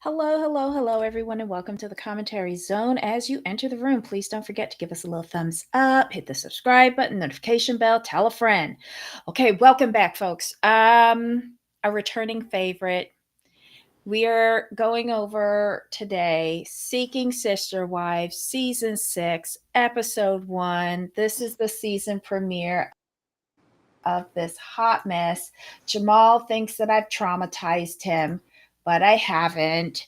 Hello, hello, hello, everyone, and welcome to the commentary zone. As you enter the room, please don't forget to give us a little thumbs up, hit the subscribe button, notification bell, tell a friend. Okay, welcome back, folks. A returning favorite. We are going over today Seeking Sister Wives, Season 6, Episode 1. This is the season premiere of this hot mess. Jamal thinks that I've traumatized him, but I haven't.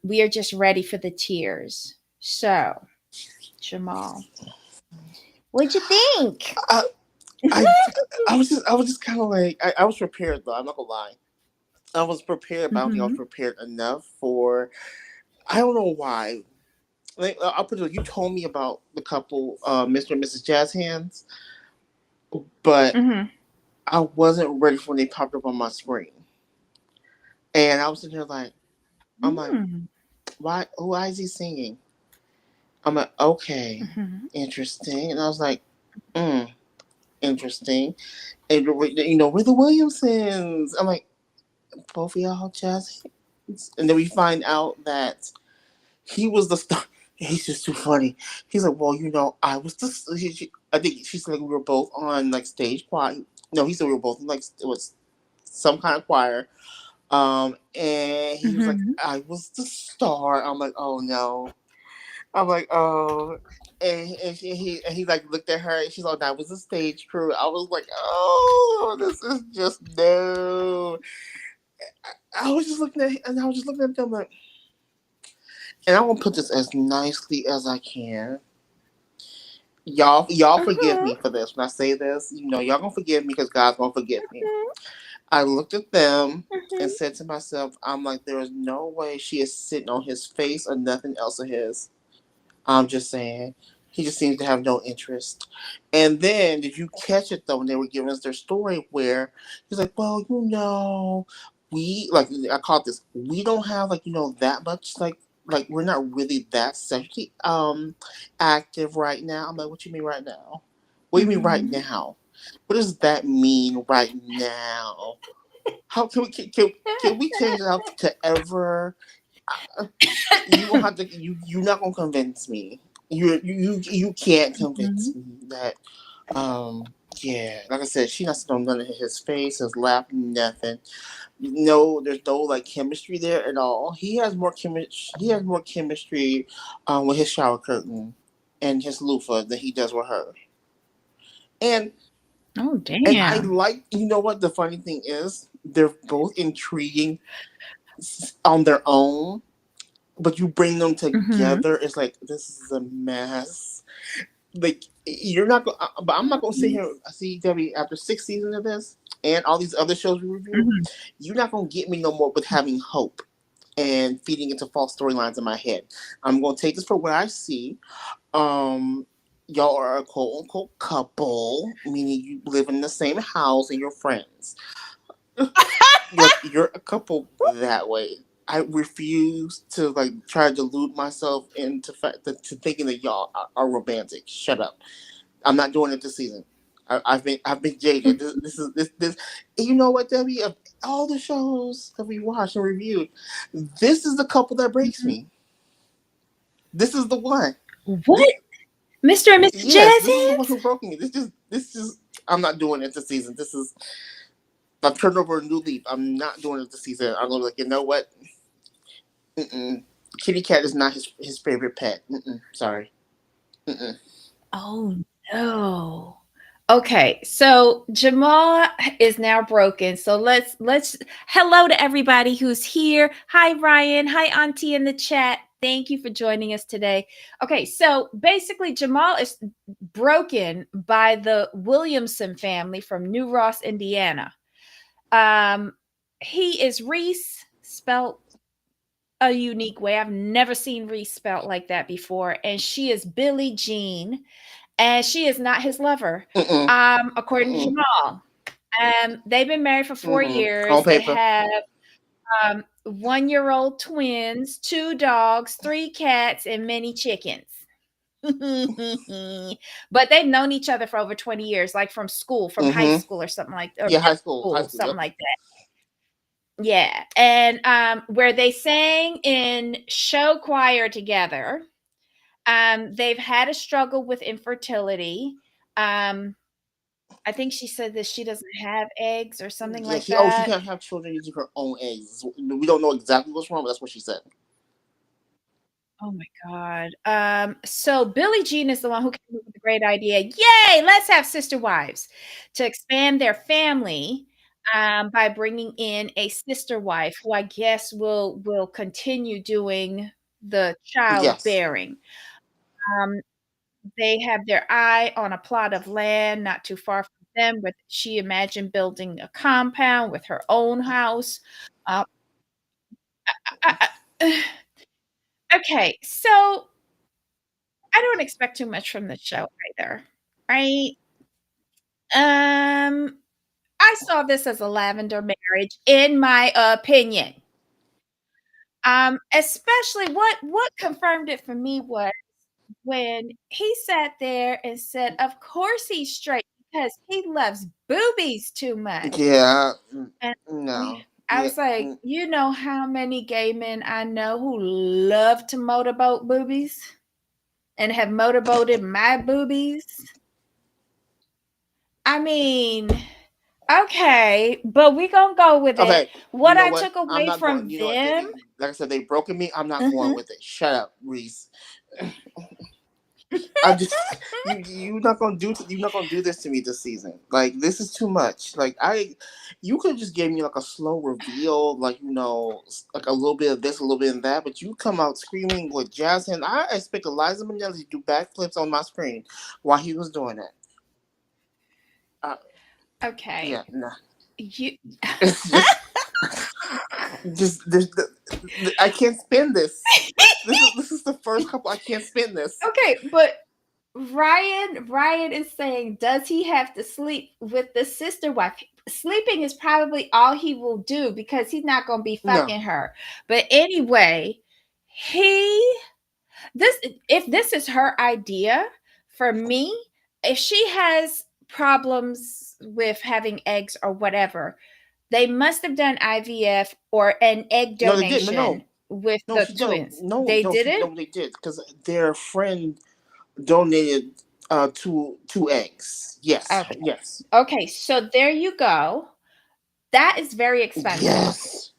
We are just ready for the tears. So, Jamal, what'd you think? I, I, I was just kind of like, I was prepared though. I'm not gonna lie. I was prepared, but I don't think I was Mm-hmm. prepared enough for. I don't know why. Like, I'll put it. You told me about the couple, Mr. and Mrs. Jazz Hands, but Mm-hmm. I wasn't ready for when they popped up on my screen, and I was sitting there like, I'm like, Mm-hmm. why? Why is he singing? I'm like, okay, Mm-hmm. interesting, and I was like, mm, interesting, and we're the Williamsons. I'm like, both of y'all jazz hands, and then we find out that he was the star. He's just too funny. He's like, well, I was the. I think she's like, we were both on like stage choir. No, he said we were both in like it was some kind of choir. And he was like, Mm-hmm. I was the star. I'm like, oh no. I'm like, oh. And he like looked at her and she's like, that was the stage crew. I was like, oh, this is just no. I was just looking at and I was just looking at them like, and I'm gonna put this as nicely as I can. Y'all forgive Mm-hmm. me for this when I say this. Y'all gonna forgive me because God's gonna forgive me. Mm-hmm. I looked at them and Mm-hmm. said to myself, I'm like, there is no way she is sitting on his face or nothing else of his. I'm just saying. He just seems to have no interest. And then did you catch it though when they were giving us their story where he's like, well, we like I caught this. We don't have like, that much like we're not really that sexually active right now. I'm like, what you mean right now? What do you mean right Mm-hmm. now? What does that mean right now? How can we change it out to ever? You gonna have to you're not gonna convince me. You can't convince me that yeah, like I said, she not sitting on none of his face, his lap, nothing. No, there's no like chemistry there at all. He has more chemistry with his shower curtain and his loofah than he does with her. And Oh, and I damn. like, what the funny thing is, they're both intriguing on their own, but you bring them Mm-hmm. together, it's like this is a mess. Like you're not going, but I'm not going to sit here. I see Debbie after 6 seasons of this and all these other shows we review. Mm-hmm. You're not going to get me no more with having hope and feeding into false storylines in my head. I'm going to take this for what I see. Um, y'all are a quote unquote couple, meaning you live in the same house and you're friends. You're a couple that way. I refuse to like try to delude myself into to thinking that y'all are romantic. Shut up. I'm not doing it this season. I've been jaded. This. And you know what, Debbie? Of all the shows that we watched and reviewed, this is the couple that breaks Mm-hmm. me. This is the one. What? This Mr. and Mrs. yes, Jazz this is the one Hands? who broke me. This is. I'm not doing it this season. This is. I've turned over a new leaf. I'm not doing it this season. I'm gonna be like, you know what? Mm-mm. Kitty cat is not his favorite pet. Mm-mm. Sorry. Mm-mm. Oh no. Okay, so Jamal is now broken. So let's hello to everybody who's here. Hi Ryan, hi Auntie in the chat. Thank you for joining us today. Okay, so basically Jamal is broken by the Williamson family from New Ross, Indiana. Um he is Reese spelt a unique way. I've never seen Reese spelt like that before, and she is Billie Jean and she is not his lover, Mm-mm. according to Mm-mm. Jamal. They've been married for four Mm-hmm. On years. They paper. have 1-year-old twins, 2 dogs, 3 cats, and many chickens. But they've known each other for over 20 years, like from school, from high Mm-hmm. school or something like, or Yeah, middle high school. High school, school. something Yep. like that. Yeah, and where they sang in show choir together. They've had a struggle with infertility. Um, I think she said that she doesn't have eggs or something Yeah, like she that. can't have children using her own eggs. We don't know exactly what's wrong, but that's what she said. Oh my god. So Billie Jean is the one who came up with the great idea. Yay! Let's have sister wives to expand their family by bringing in a sister wife who I guess will continue doing the Yes. childbearing. Um, they have their eye on a plot of land not too far from them, where she imagined building a compound with her own house. Uh, okay, so I don't expect too much from the show either, right? Um, I saw this as a lavender marriage, in my opinion. Especially what confirmed it for me was when he sat there and said, "Of course he's straight because he loves boobies too much." Yeah. And No. I Yeah. was like, "You know how many gay men I know who love to motorboat boobies and have motorboated my boobies?" I mean, okay, but we gonna go with it. Okay. You What know I what? took I'm away not going. from You know what? them, Like I said, they broken me. I'm not going mhm. with it. Shut up, Reese. I'm just you're not gonna do this to me this season. Like this is too much. You could just give me like a slow reveal, like like a little bit of this, a little bit of that. But you come out screaming with jazz, and I expect Eliza Minnelli to do backflips on my screen while he was doing it. Uh, Okay, yeah, nah. you It's just I can't spin this. This is the first couple I can't spin this. okay, but Ryan is saying, does he have to sleep with the sister wife? Sleeping is probably all he will do because he's not going to be No, fucking her. But anyway, he this if this is her idea, for me, if she has problems with having eggs or whatever, they must have done IVF or an egg no, they didn't. No, donation no. with No, the she no twins. no They no did she it? no they did because their friend donated two eggs. Yes, Okay. yes, Okay, so there you go. That is very expensive. yes.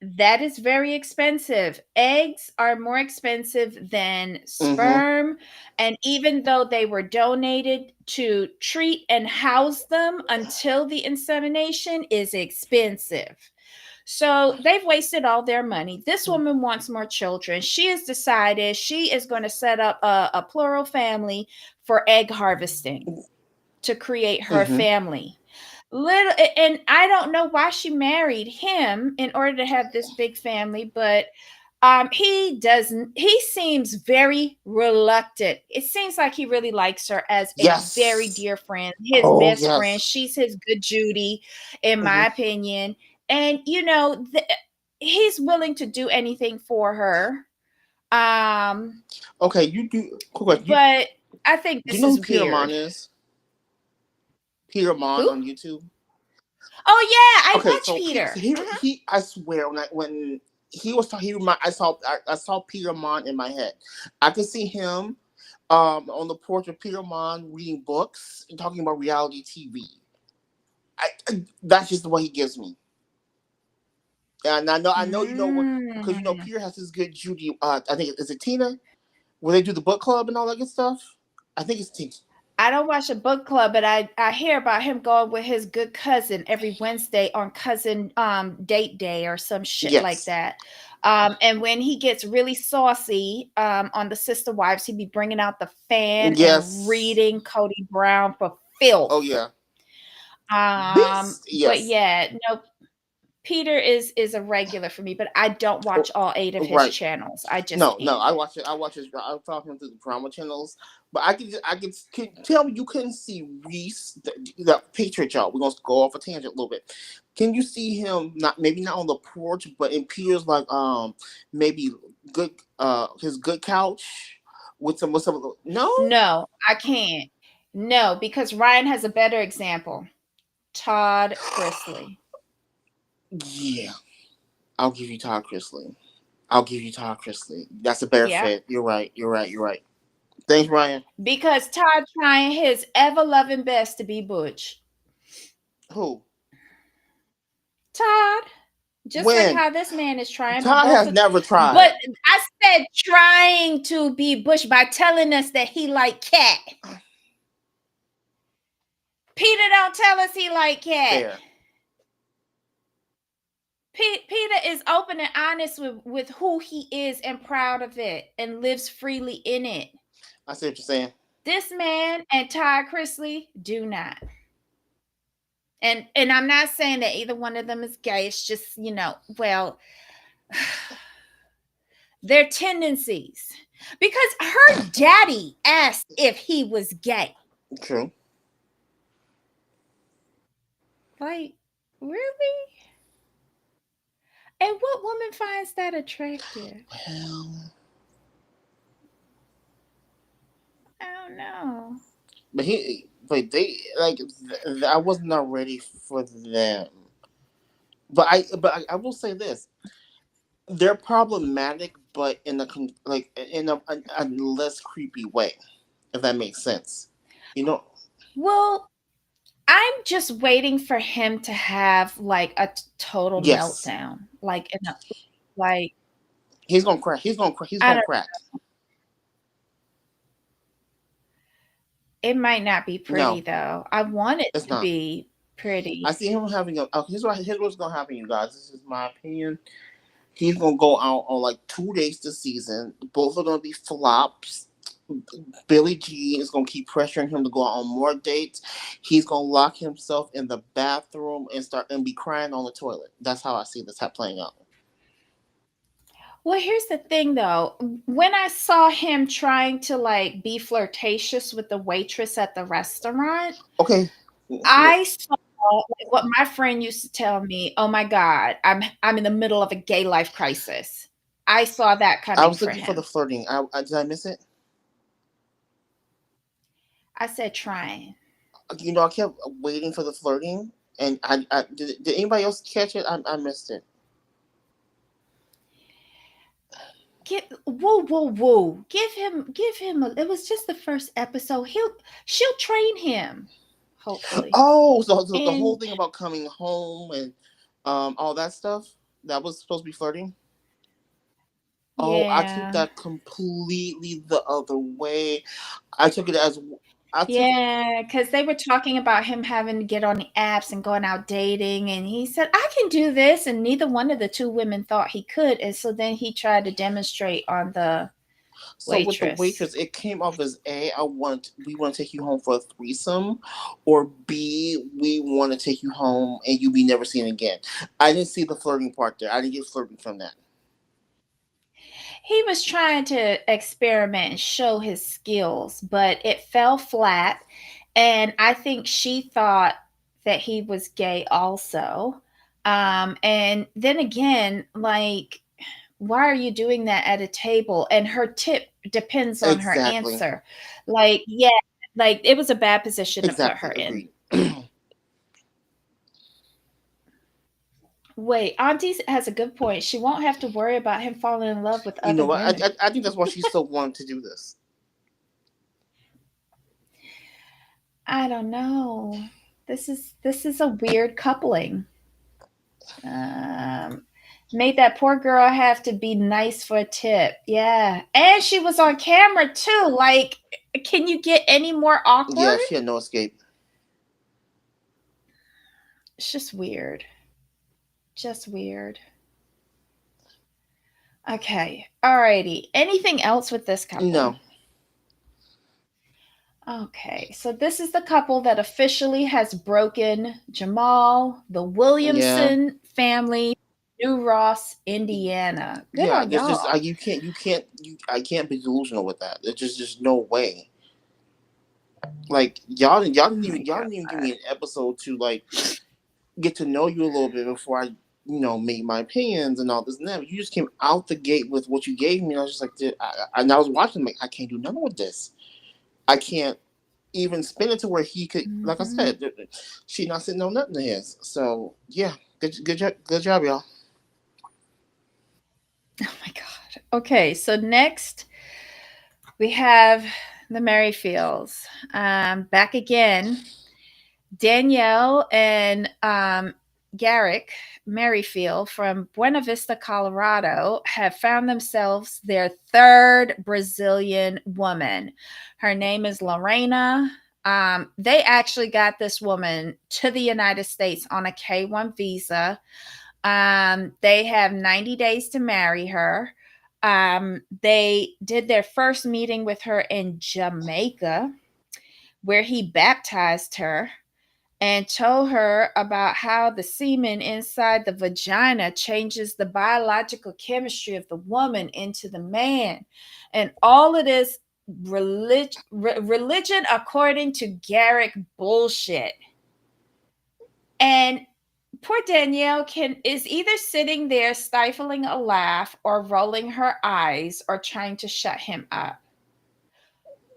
That is very expensive. Eggs are more expensive than Mm-hmm. sperm. And even though they were donated, to treat and house them until the insemination is expensive. So they've wasted all their money. This woman wants more children. She has decided she is going to set up a plural family for egg harvesting to create her Mm-hmm. family. Little, and I don't know why she married him in order to have this big family, but he doesn't, he seems very reluctant. It seems like he really likes her as a very Yes. dear friend, his Oh best friend. yes. She's his good Judy, in Mm-hmm. my opinion. And he's willing to do anything for her. Um, Okay, you do. Quick question. but I think Do you this know who is Peter Mon weird. is? Peter Mon Who? on YouTube. Oh yeah, I Okay, watch so Peter. he I swear when he was talking, I saw Peter Mon in my head. I could see him on the porch of Peter Mon reading books and talking about reality TV. That's just the way he gives me. And I know you know what because Mm. Peter has his good Judy. I think is it Tina where they do the book club and all that good stuff. I think it's Tina. I don't watch a book club, but I hear about him going with his good cousin every Wednesday on cousin date day or some shit like Yes, that. And when he gets really saucy on the sister wives, he be bringing out the fan and yes. reading Cody Brown for Oh filth. yeah, this But yes. yeah, no, Peter is a regular for me, but I don't watch Oh, all 8 of his right. channels. I just No, can't. I watch it. I watch his. I follow him through the drama channels. But can tell me you couldn't see Reese the Patriot y'all. We're gonna go off a tangent a little bit. Can you see him maybe not on the porch, but in Peter's maybe good his good couch with some of the no? No, I can't. No, because Ryan has a better example. Todd Chrisley. Yeah, I'll give you Todd Chrisley. I'll give you Todd Chrisley. That's a better Yeah. fit. You're right. You're right. You're right. Thanks, Brian. Because Todd trying his ever loving best to be Butch. Who? Todd, just like When? how this man is trying, but Todd both has of, never tried. but I said trying to be Bush by telling us that he like cat. Peter don't tell us he like cat. Fair. Peter is open and honest with who he is and proud of it and lives freely in it. I see what you're saying. This man and Todd Chrisley do not. And I'm not saying that either one of them is gay. It's just, well, their tendencies. Because her daddy asked if he was gay. True. Like, really? And what woman finds that attractive? Well, I don't know. but they like. I was not ready for them. But I will say this: they're problematic, but in a less creepy way, if that makes sense. You know? Well, I'm just waiting for him to have like a total Yes, meltdown. Like he's gonna crack. He's gonna crack. He's I gonna don't crack. it might not be pretty No, though. I want it it's to not. be I pretty. see him having a. Here's what's gonna happen, you guys. This is my opinion. He's gonna go out on like 2 days this season. Both are gonna be flops. Billie Jean is gonna keep pressuring him to go out on more dates. He's gonna lock himself in the bathroom and start and be crying on the toilet. That's how I see this playing out. Well, here's the thing though. When I saw him trying to like be flirtatious with the waitress at the restaurant, Okay. I saw like what my friend used to tell me, "Oh my god, I'm in the middle of a gay life crisis." I saw that I coming was for looking for the him. flirting. Did I miss it? I said trying. I kept waiting for the flirting, and did anybody else catch it? I missed it. Get whoa, whoa, whoa. Give him it was just the first episode. She'll train him, hopefully. Oh, so the whole And thing about coming home and all that stuff that was supposed to be flirting. Oh, I took yeah. that completely the other way. I took it as I took Yeah, because they were talking about him having to get on the apps and going out dating, and he said, "I can do this," and neither one of the two women thought he could, and so then he tried to demonstrate on the so with the waitress. waitress, it came off as A, we want to take you home for a threesome, or B, we want to take you home and you be never seen again. I didn't see the flirting part there. I didn't get flirting from that. He was trying to experiment and show his skills, but it fell flat. And I think she thought that he was gay also. And then again, like, why are you doing that at a table? And her tip depends on her Exactly. answer. Like, yeah, like it was a bad position to put her Exactly. in. Agreed. Wait, Auntie has a good point. She won't have to worry about him falling in love with You other know what? women. I think that's why she still wanted to do this. I don't know. This is a weird coupling. Um, made that poor girl have to be nice for a tip. Yeah, and she was on camera too. Like, can you get any more Yeah, awkward? she had no escape. It's just weird. Just weird. Okay. Alrighty. Anything else with this couple? No. Okay, so this is the couple that officially has broken Jamal, the Yeah. Williamson family, New Ross, Indiana. Good Yeah. on There's just y'all. I can't be delusional with that. There's just no way. Like y'all Oh didn't my even y'all God. didn't even give me an episode to like get to know you a little bit before I make my opinions and all this and that. You just came out the gate with what you gave me, and I was just like, and I was watching, like, I can't do nothing with this. I can't even spin it to where he could, like I Hmm. said, she not sitting on nothing of his. So yeah, Good job, y'all. Oh my God. Okay, so next we have the Merrifields. Back again. Danielle and Garrick Merrifield from Buena Vista, Colorado, have found themselves their third Brazilian woman. Her name is Lorena. They actually got this woman to the United States on a K-1 visa. They have 90 days to marry her. They did their first meeting with her in Jamaica, where he baptized her and told her about how the semen inside the vagina changes the biological chemistry of the woman into the man. And all of this religion according to Garrick bullshit. And poor Danielle is either sitting there stifling a laugh or rolling her eyes or trying to shut him up.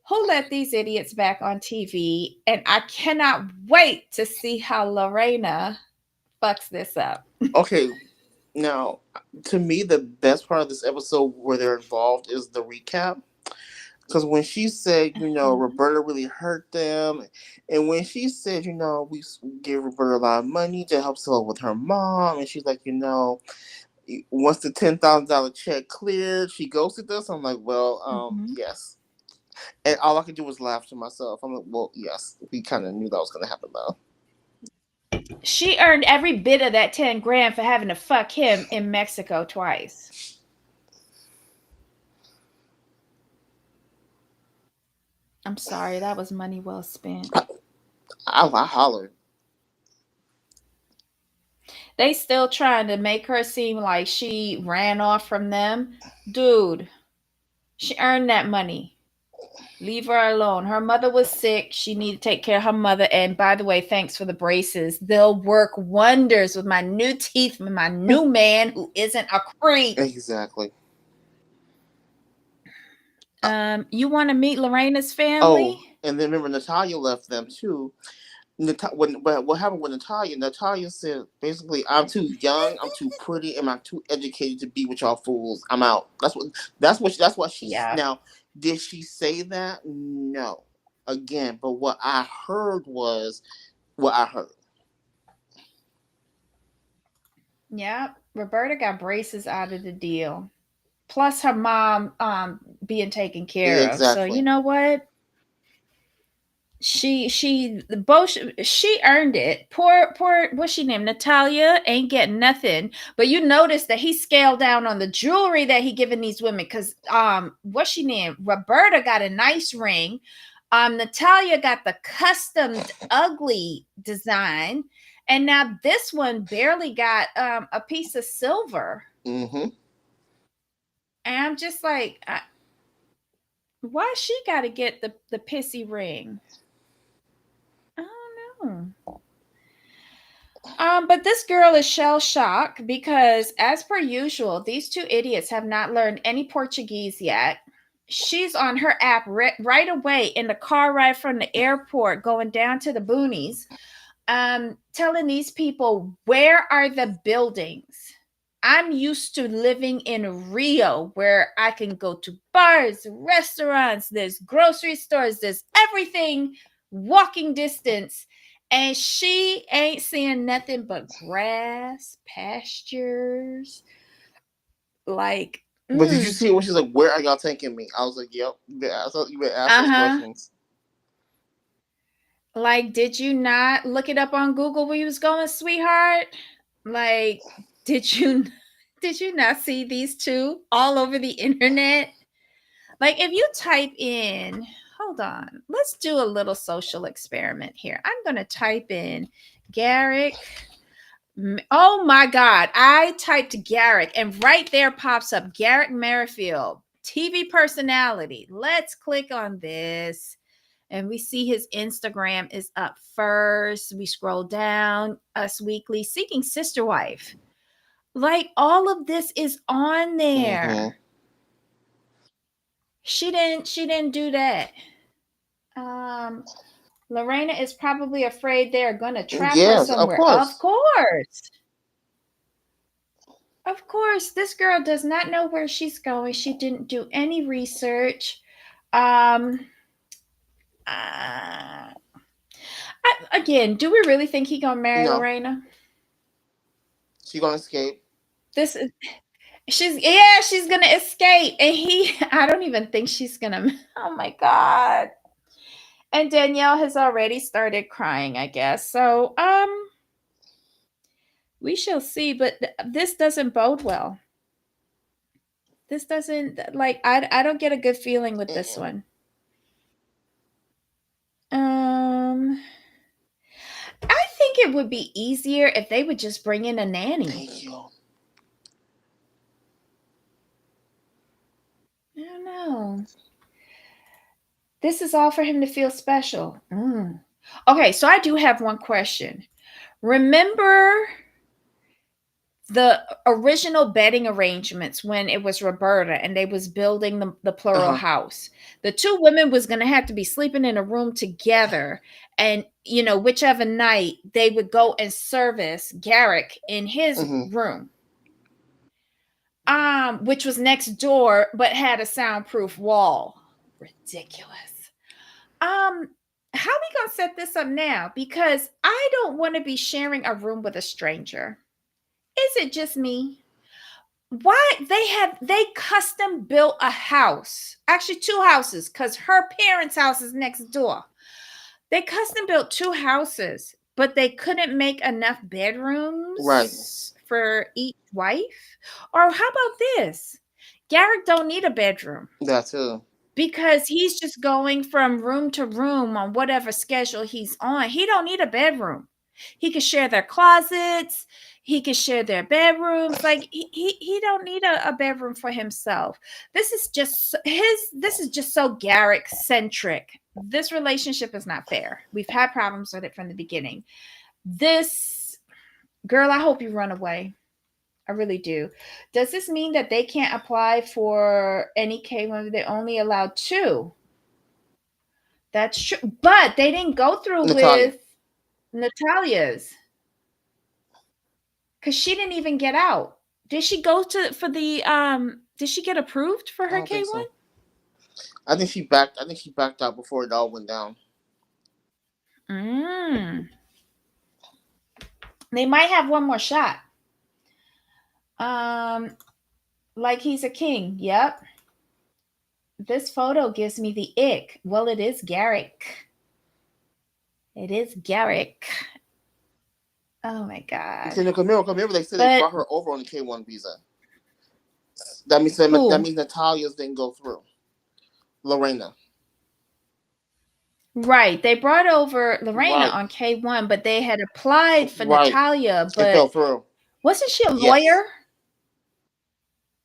Who let these idiots back on TV? And I cannot wait to see how Lorena fucks this up. Okay, now to me the best part of this episode where they're involved is the recap. Because when she said, Roberta really hurt them, and when she said, we gave Roberta a lot of money to help settle with her mom, and she's like, once the $10,000 check cleared, she ghosted us. I'm like, well, Mm-hmm. yes. And all I could do was laugh to myself. I'm like, well, yes, we kind of knew that was going to happen, though. She earned every bit of that 10 grand for having to fuck him in Mexico twice. I'm sorry, that was money well spent. I hollered. They still trying to make her seem like she ran off from them. Dude, she earned that money. Leave her alone. Her mother was sick. She needed to take care of her mother. And by the way, thanks for the braces. They'll work wonders with my new teeth, with my new man who isn't a creep. Exactly. You want to meet Lorena's family? Oh, and then remember Natalia left them too. What happened with Natalia? Natalia said basically, "I'm too young, I'm too pretty, and I'm too educated to be with y'all fools. I'm out." That's what she's Yeah. now. Did she say that? No. Again, but what I heard was what I heard. Yeah. Roberta got braces out of the deal. Plus her mom being taken care of. So you Exactly. know what? She both she earned it. Poor what's she named? Natalia ain't getting nothing. But you notice that he scaled down on the jewelry that he giving these women because what's she named? Roberta got a nice ring. Natalia got the customed ugly design. And now this one barely got a piece of silver. Mm-hmm. And I'm just like, why she got to get the pissy ring? I don't know. But this girl is shell shocked because, as per usual, these two idiots have not learned any Portuguese yet. She's on her app right away in the car ride from the airport going down to the boonies, telling these people, where are the buildings? I'm used to living in Rio where I can go to bars, restaurants, there's grocery stores, there's everything walking distance. And she ain't seeing nothing but grass, pastures. Like, But did you see when she's like, "Where are y'all taking me?" I was like, "Yep." I thought you would ask uh those huh. questions. Like, did you not look it up on Google where you was going, sweetheart? Like, did you did you not see these two all over the internet? Like, if you type in, hold on, let's do a little social experiment here. I'm gonna type in Garrick. Oh my God, I typed Garrick, and right there pops up Garrick Merrifield, TV personality. Let's click on this and we see his Instagram is up first. We scroll down, Us Weekly, Seeking Sister Wife. Like all of this is on Mm-hmm. there. She didn't do that. Um Lorena is probably afraid they're gonna trap her Yes, of somewhere. Of course. course. Of course, this girl does not know where she's going. She didn't do any research. Um, uh, again, do we really think he gonna marry No, Lorena? she gonna escape. This is she's gonna escape, and he I don't even think she's gonna. Oh my god! And Danielle has already started crying, I guess. So we shall see. But this doesn't bode well. This doesn't like I don't get a good feeling with this Mm-mm. one. Um, I think it would be easier if they would just bring in a nanny. Thank you. I don't know. This is all for him to feel special. Okay, so I do have one question. Remember the original bedding arrangements when it was Roberta and they was building the Uh plural huh. house. The two women was going to have to be sleeping in a room together, and whichever night they would go and service Garrick in his Mm-hmm. room, which was next door but had a soundproof wall. Ridiculous. um how we gonna set this up now, because I don't want to be sharing a room with a stranger. Is it just me? Why they custom built a house, actually two houses, because her parents' house is next door. They custom built two houses, but they couldn't make enough Right. bedrooms for each wife. Or how about this? Garrick don't need a bedroom That too. because he's just going from room to room on whatever schedule he's on. He don't need a bedroom. He could share their closets. He could share their bedrooms. Like he don't need a bedroom for himself. This is just so Garrick centric. This relationship is not fair. We've had problems with it from the beginning. This girl, I hope you run away. I really do. Does this mean that they can't apply for any K1? They're only allowed two. That's true. But they didn't go through Natalia. with Natalia's because she didn't even get out. Did she go to for the did she get approved for I her don't think K1? so. I think she backed. I think she backed out before it all went down. Mm. They might have one more shot. Um, like he's a king. Yep. This photo gives me the ick. Well, it is Garrick. It is Garrick. Oh my god. Because remember, they said they But brought her over on the K1 visa. That who? means Natalia's didn't go through. Lorena. Right. They brought over Lorena Right. on K1, but they had applied for Right. Natalia, It fell but through. wasn't she a Yes. lawyer?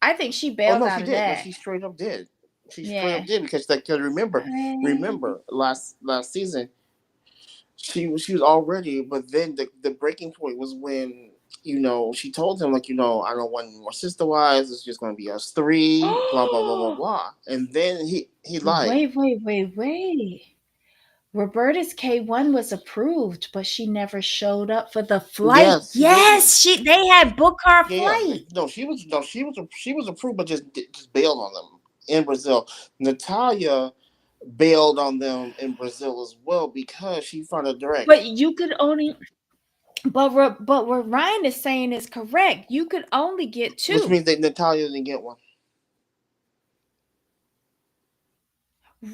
I think she Oh bailed no, out she of did. No, that. she straight up did. She straight Yeah. up did because like, cause I- remember last season she was already, but then the breaking point was when she told him like I don't want any more sister wives. It's just gonna be us three. Blah blah blah blah blah. And then he lied. Wait. Roberta's K1 was approved, but she never showed up for the flight. Yes, she didn't. Yes, they had booked her Yeah, flight. no, she was approved, but just bailed on them in Brazil. Natalia bailed on them in Brazil as well because she found it direct, But you could only but what Ryan is saying is correct. You could only get which two. means that Natalia didn't get one.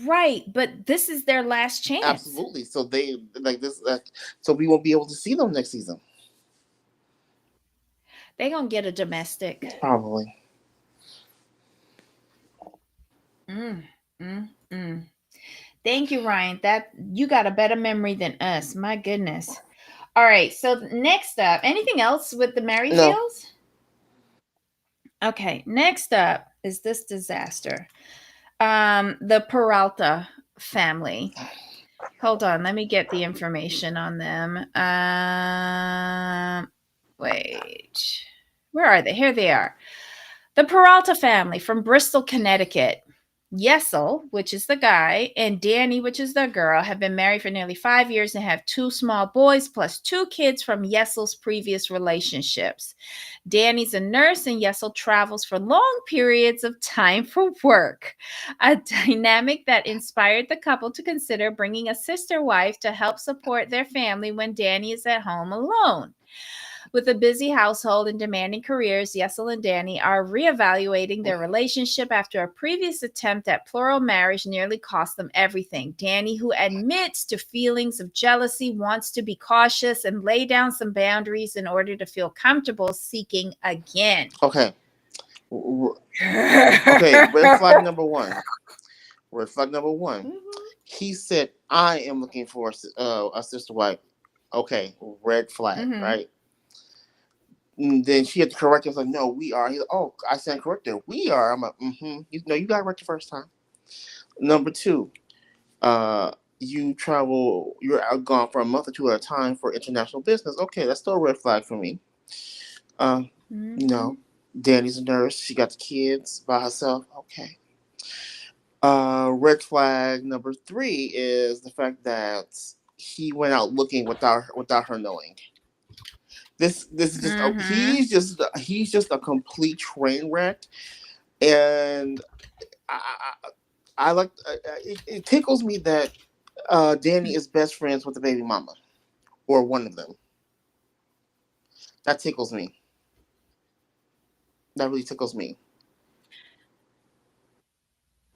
Right, but this is their last chance. Absolutely. So they like this. So we won't be able to see them next season. They gonna get a domestic. Probably. Mm, mm. Thank you, Ryan. That you got a better memory than us. My goodness. All right. So next up, anything else with the No. Merrifields? Okay. Next up is this disaster. The Peralta family. Hold on. Let me get the information on them. Wait. Where are they? Here they are. The Peralta family from Bristol, Connecticut. Yesel, which is the guy, and Danny, which is the girl, have been married for nearly 5 years and have two small boys plus two kids from Yesel's previous relationships. Danny's a nurse, and Yesel travels for long periods of time for work, a dynamic that inspired the couple to consider bringing a sister wife to help support their family when Danny is at home alone. With a busy household and demanding careers, Yesel and Danny are reevaluating their relationship after a previous attempt at plural marriage nearly cost them everything. Danny, who admits to feelings of jealousy, wants to be cautious and lay down some boundaries in order to feel comfortable seeking again. Okay. Okay. Red flag number one. Red flag number one. He said, "I am looking for a sister wife." Okay. Red flag. Mm-hmm. Right. And then she had to correct us like, "No, we are." He's like, "Oh, I stand corrected. We are." I'm like, "Mm-hmm." No, you got it right the first time. Number two. You travel. You're out gone for a month or two at a time for international business. Okay, that's still a red flag for me. Uh, Mm-hmm. no. Danny's a nurse. She got the kids by herself. Okay. Red flag number three is the fact that he went out looking without her knowing. This is just Mm-hmm. he's just a complete train wreck, and I I like it tickles me that Danny is best friends with the baby mama or one of them. That tickles me. That really tickles me.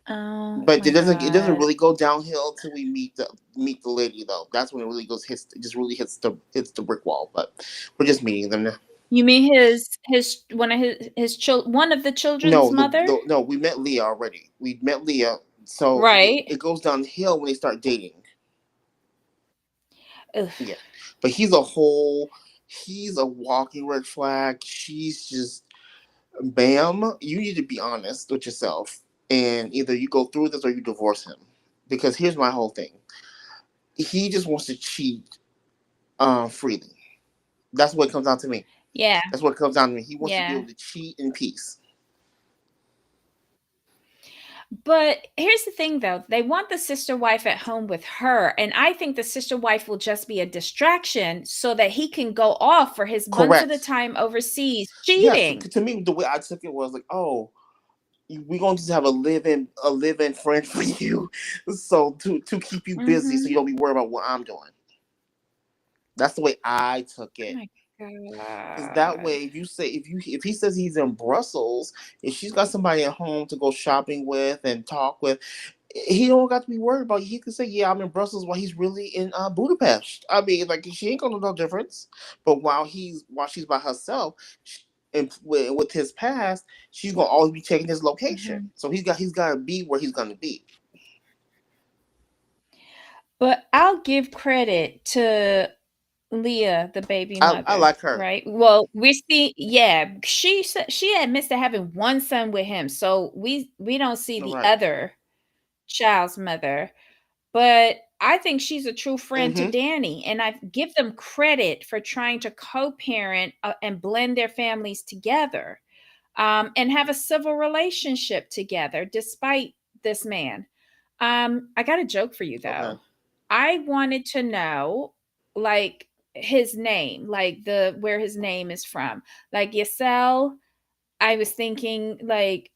Oh But my it doesn't God. really go downhill till we meet the lady though. That's when it really goes hits it just really hits the brick wall. But we're just meeting them now. You mean his one of one of the children's No, mother? no, we met Leah already. We met Leah, so Right. it goes downhill when they start dating. Ugh. Yeah, but he's a walking red flag. She's just bam. You need to be honest with yourself, and either you go through this or you divorce him. Because here's my whole thing. He just wants to cheat freely. That's what it comes down to me. Yeah. That's what it comes down to me. He wants to be Yeah. able to cheat in peace. But here's the thing though, they want the sister wife at home with her, and I think the sister wife will just be a distraction so that he can go off for his months at a Correct. time overseas Yes. cheating. To me, the way I took it was like, oh, we're going to just have a live-in friend for you, so to keep you busy, so Mhm. you don't be worried about what I'm doing. That's the way I took Oh it. my Because that god. way, if he says he's in Brussels, if she's got somebody at home to go shopping with and talk with, he don't got to be worried about it. He could say, "Yeah, I'm in Brussels," while he's really in Budapest. I mean, like she ain't gonna know no difference. But while she's by herself, and with his past, she's gonna always be checking his location. Mhm. So he's got to be where he's gonna be. But I'll give credit to Leah, the baby I mother, like her. right? Well, we see, yeah, she admits to having one son with him, so we don't see All the right. other child's mother. But I think she's a true friend to Mm-hmm. Danny, and I give them credit for trying to co-parent and blend their families together, and have a civil relationship together, despite this man. I got a joke for you Okay. though. I wanted to know, like, his name, like the where his name is from. Like Yasel, I was thinking like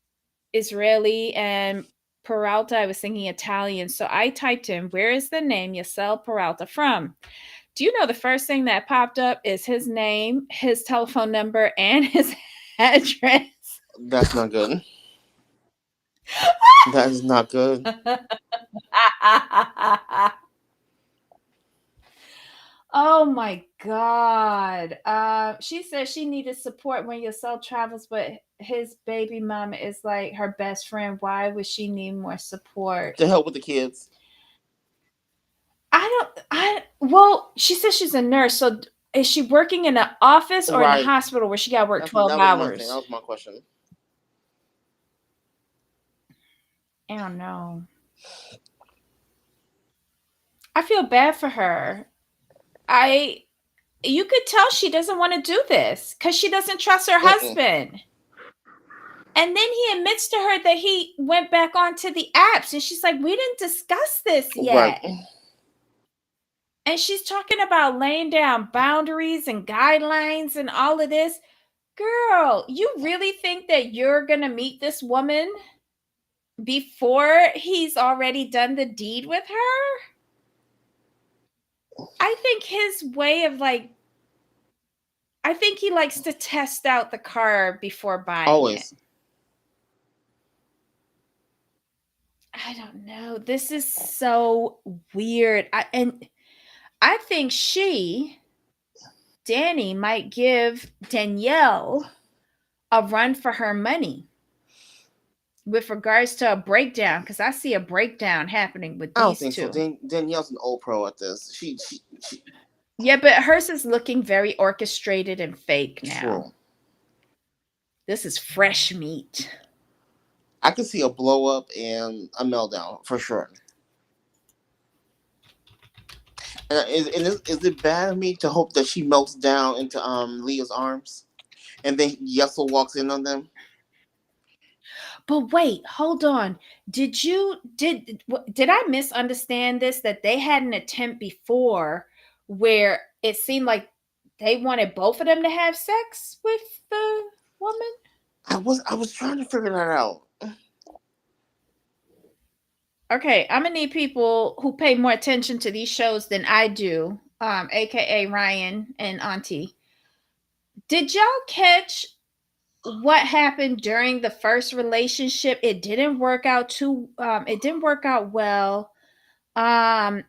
Israeli, and Peralta, I was thinking Italian. So I typed in, where is the name Yasel Peralta from? Do you know the first thing that popped up is his name, his telephone number, and his address? That's not good. That is not good. Oh my God. She said she needed support when your soul travels, but his baby mama is like her best friend. Why would she need more support? To help with the kids. Well, she says she's a nurse. So is she working in an office or in a Right. hospital where she got to work That's 12 that was my thing. That hours? was my question. I don't know. I feel bad for her. I, you could tell she doesn't want to do this because she doesn't trust her Mm-mm. husband. And then he admits to her that he went back onto the apps, and she's like, "We didn't discuss this Right. yet." And she's talking about laying down boundaries and guidelines and all of this. Girl, you really think that you're going to meet this woman before he's already done the deed with her? I think his way of like, I think he likes to test out the car before buying it. Always. I don't know. This is so weird. And I think Danny, might give Danielle a run for her money with regards to a breakdown, because I see a breakdown happening with I don't these think so. two. Danielle's an old pro at this. She Yeah, but hers is looking very orchestrated and fake now. true. This is fresh meat. I could see a blow up and a meltdown for sure. Is it bad of me to hope that she melts down into Leah's arms, and then Yesel walks in on them? But wait, hold on. Did I misunderstand this, that they had an attempt before where it seemed like they wanted both of them to have sex with the woman? I was trying to figure that out. Okay, I'm gonna need people who pay more attention to these shows than I do, aka Ryan and Auntie. Did y'all catch what happened during the first relationship? It didn't work out it didn't work out well. Um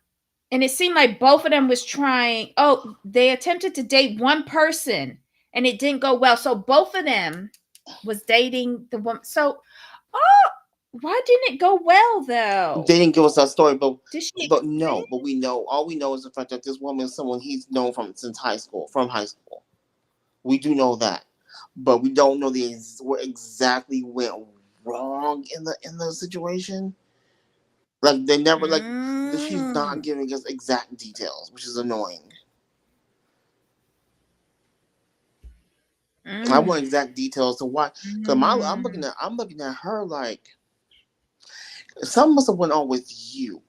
and it seemed like both of them was trying, oh, they attempted to date one person and it didn't go well. So both of them was dating the woman. So, oh, why didn't it go well though? They didn't give us that story, but Did she but explain no, but we know all we know is the fact that this woman is someone he's known from since high school, from high school. We do know that, but we don't know what exactly went wrong in the situation. Like they it? never she's not giving us exact details, which is annoying. I Mm, want exact details to why. Cause mm, I'm looking at her like something must have went on with you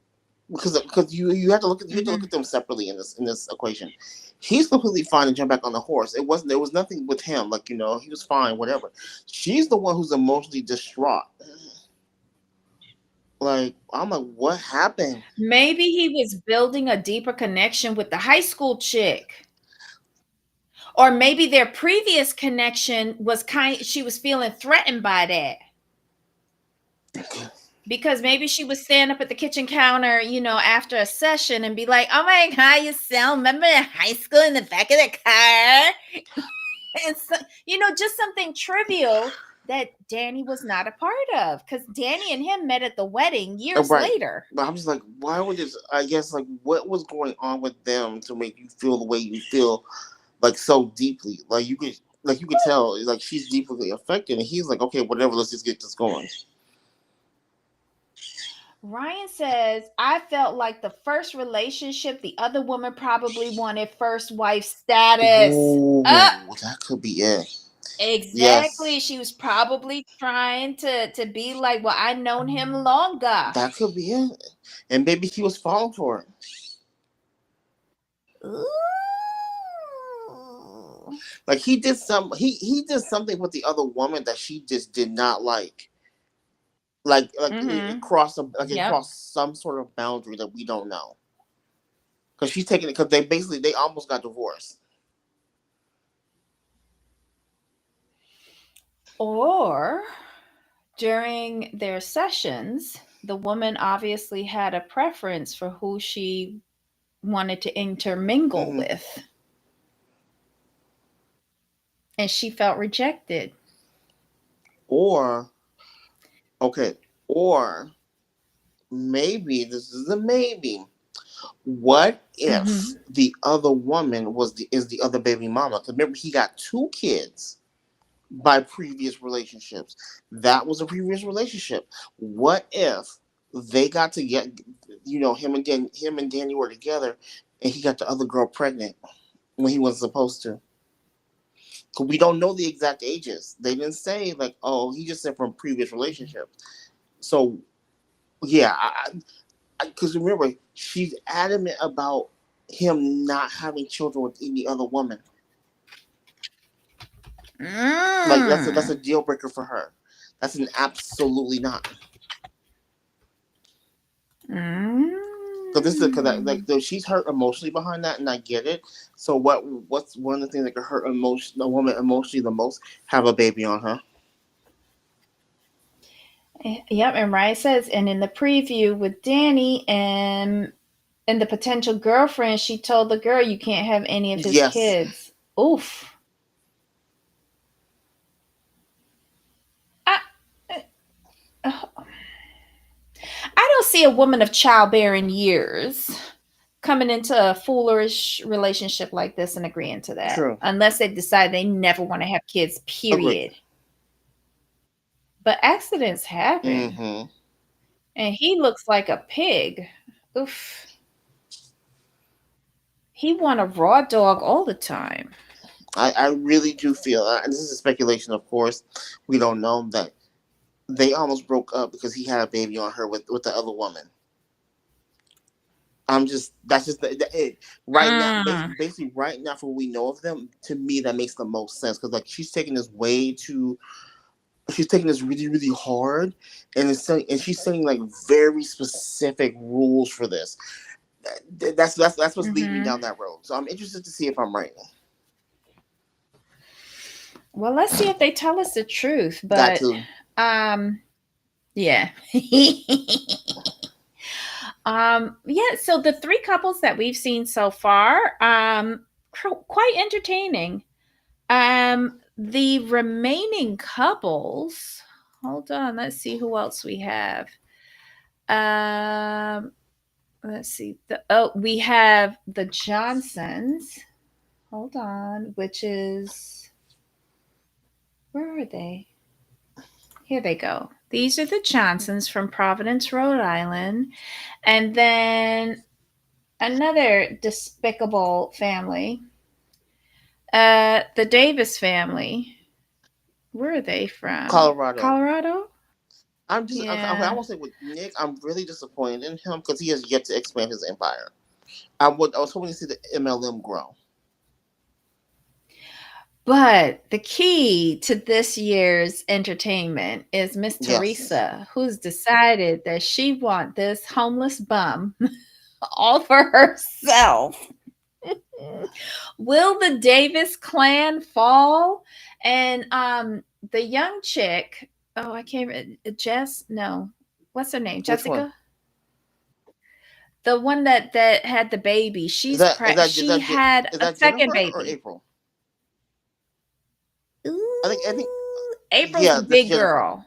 because you have to you have to look mhm. at them separately in this equation. He's completely fine to jump back on the horse. It wasn't there was nothing with him. Like he was fine, whatever. She's the one who's emotionally distraught. Like I'm like, what happened? Maybe he was building a deeper connection with the high school chick. Or maybe their previous connection was she was feeling threatened by that. Because maybe she would stand up at the kitchen counter, after a session and be like, "Oh my god, you still remember in high school in the back of the car?" It's just something trivial that Danny was not a part of, because Danny and him met at the wedding years Right. later. But I'm just like, why would this? I guess like, what was going on with them to make you feel the way you feel, like so deeply? Like you could tell, like she's deeply affected, and he's like, okay, whatever, let's just get this going. Ryan says, "I felt like the first relationship, the other woman probably wanted first wife status." Ooh, that could be it. Exactly. Yes, She was probably trying to be like, "Well, I known him longer." that could be it. And maybe he was falling for it. Ooh. Like he did something with the other woman that she just did not like. Like it Mhm. crossed it Yep. crossed some sort of boundary that we don't know. Because she's taking it because they almost got divorced. Or during their sessions, the woman obviously had a preference for who she wanted to intermingle Hmm. with, and she felt rejected. Or okay, or maybe this is a maybe. What if Mhm. the other woman is the other baby mama? Because remember, he got two kids by previous relationships. That was a previous relationship. What if they got to get, him and Danny were together, and he got the other girl pregnant when he wasn't supposed to? 'Cause we don't know the exact ages. They didn't say like, oh, he just said from previous relationships. So yeah, because remember, she's adamant about him not having children with any other woman. Like that's Mm. a deal breaker for her. That's an absolutely not. Because this is because like Mm. though she's hurt emotionally behind that, and I get it. So what's one of the things that could hurt a woman emotionally the most? Have a baby on her. Yep, and Ryan says, and in the preview with Danny and the potential girlfriend, she told the girl you can't have any of his Yes, kids. Oof. I, uh, I don't see a woman of childbearing years coming into a foolish relationship like this and agreeing to that true, unless they decide they never want to have kids, agree. period. But accidents happen, Mm-hmm. and he looks like a pig. Oof. He want a raw dog all the time. I really do feel, and this is a speculation, of course. We don't know that they almost broke up because he had a baby on her with the other woman. I'm just that's just it right now. Mm. Basically, right now, for what we know of them, to me that makes the most sense because like she's taking this way too. She's taking this really really hard, and and she's setting like very specific rules for this. That's what's leading me Hmm. down that road. So I'm interested to see if I'm right. Well, let's see if they tell us the truth. That But too. um, yeah. Yeah, so the three couples that we've seen so far, quite entertaining. The remaining couples, hold on, let's see who else we have. Um, let's see. We have the Johnsons. Hold on, which is where are they? Here they go. These are the Johnsons from Providence, Rhode Island. And then another despicable family, the Davis family. Where are they from? Colorado. Colorado? I'm just I Yeah. will say with Nick, I'm really disappointed in him because he has yet to expand his empire. I was hoping to see the MLM grow. But the key to this year's entertainment is Miss Yes, Teresa, who's decided that she want this homeless bum all for herself. Will the Davis clan fall? And the young chick, oh, I can't Jess, no. What's her name? which one? Jessica? The one that had the baby. She had Is a that second Jennifer or baby. April? I think Ooh, April's yeah, the that's big Jennifer. girl.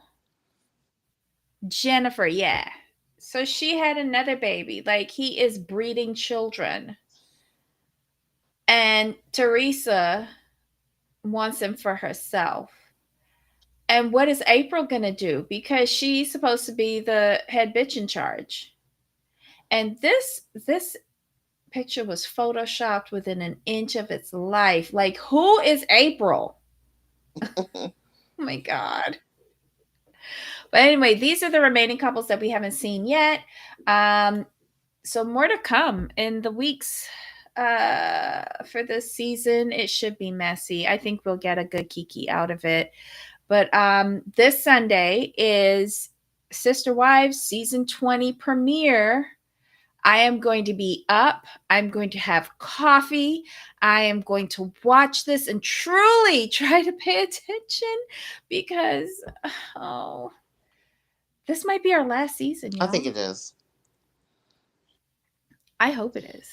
Jennifer, yeah. So she had another baby. Like he is breeding children. And Teresa wants him for herself. And what is April going to do? Because she's supposed to be the head bitch in charge. And this picture was photoshopped within an inch of its life. Like who is April? Oh my god. But anyway, these are the remaining couples that we haven't seen yet. Um, so more to come in the weeks for this season. It should be messy. I think we'll get a good kiki out of it. But this Sunday is Sister Wives season 20 premiere. I am going to be up. I'm going to have coffee. I am going to watch this and truly try to pay attention because, oh, this might be our last season, I y'all. think it is. I hope it is.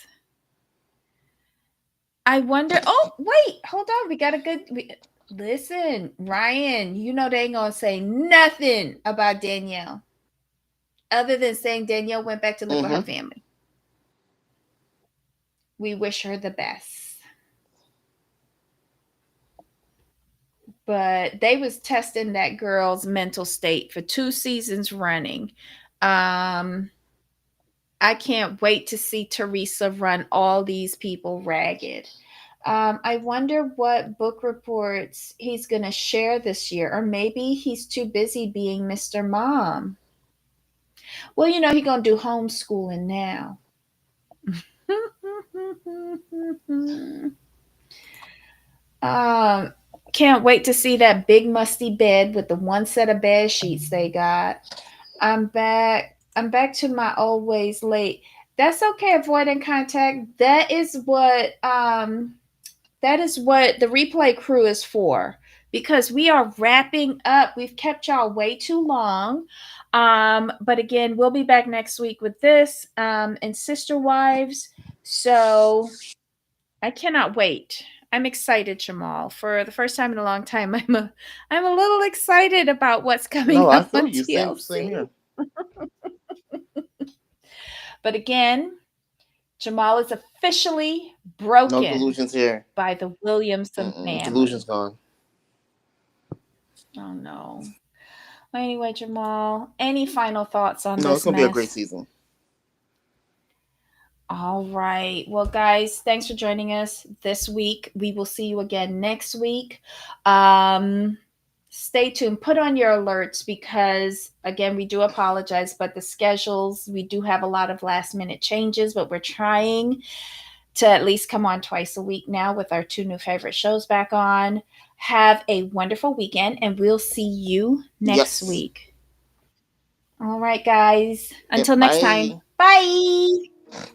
I wonder. Oh, wait, hold on. We got a good. Listen, Ryan, you know they ain't gonna say nothing about Danielle other than saying Danielle went back to live with her Mm-hmm. family. We wish her the best. But they was testing that girl's mental state for 2 seasons running. Um, I can't wait to see Teresa run all these people ragged. I wonder what book reports he's going to share this year, or maybe he's too busy being Mr. Mom. Well, he's going to do homeschooling now. um, can't wait to see that big musty bed with the one set of bed sheets they got. I'm back. I'm back to my always late. That's okay, avoiding contact. That is what the replay crew is for, because we are wrapping up. We've kept y'all way too long. But again, we'll be back next week with this and Sister Wives. So I cannot wait. I'm excited, Jamal. For the first time in a long time, I'm a little excited about what's coming No, I up feel on you. Same TLC. here. But again, Jamal is officially No broken delusions here. by the Williamson Mm-mm. Delusions family. gone. Oh no. Well, anyway, Jamal, any final thoughts on No, it's this gonna be a great mess? season. All right. Well, guys, thanks for joining us this week. We will see you again next week. Um, Stay tuned. Put on your alerts because, again, we do apologize, but the schedules, we do have a lot of last minute changes, but we're trying to at least come on twice a week now with our two new favorite shows back on. Have a wonderful weekend, and we'll see you next Yes. week. All right, guys. Okay, Until next time. bye. Bye.